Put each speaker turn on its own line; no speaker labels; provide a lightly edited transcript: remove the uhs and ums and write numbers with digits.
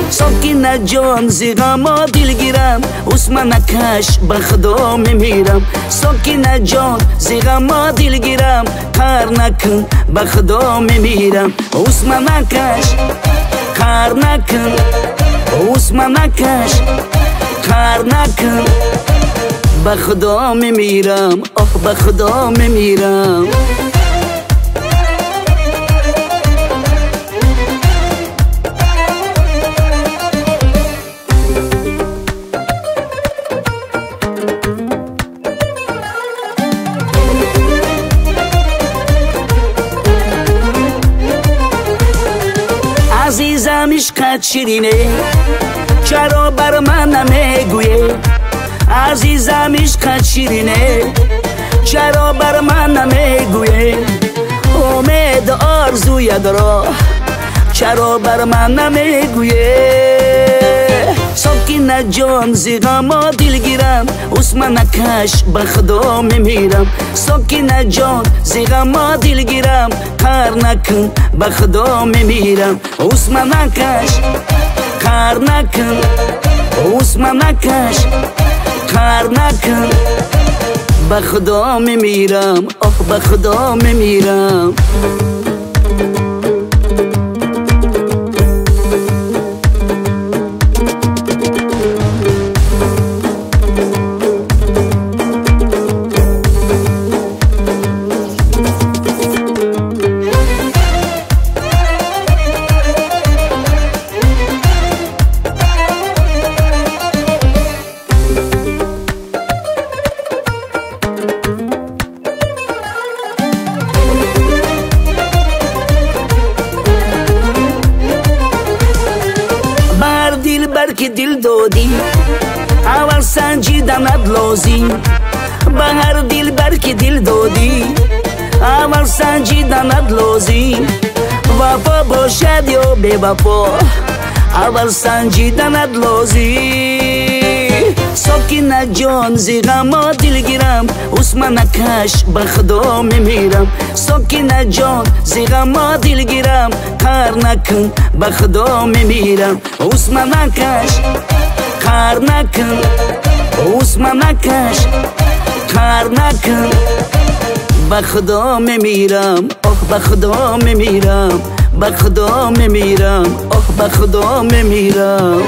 ساکینه جان زی غما دلگیرم عثمانکش به خدا میمیرم ساکینه جان زی غما دلگیرم کار نکن به خدا میمیرم عثمانکش کار نکن عثمانکش کار نکن به خدا میمیرم آه به خدا میمیرم عزیزم عشقت شیرینه چرا بر من نمیگویی عزیزم عشقت شیرینه چرا بر من نمیگویی امید آرزوی دارم چرا بر من نمیگویی ساکینه جان زی غما دلگیرم عثمانکش به خدا میمیرم ساکینه جان زی غما دلگیرم کار نکن به خدا میمیرم عثمانکش کار نکن عثمانکش کار نکن به خدا میمیرم آه به خدا میمیرم دل که دل دادی اول سنجیدنت لازم به هر دل که دل دادی اول سنجیدنت لازم وفا باشد یا بی وفا اول سنجیدنت لازم ساکینه جان زی غما دلگیرم عثمانکش به خدا میمیرم ساکینه جان زی غما دلگیرم کار نکن به خدا میمیرم عثمانکش کار نکن عثمانکش کار نکن به خدا میمیرم آه به خدا میمیرم به خدا میمیرم آه به خدا میمیرم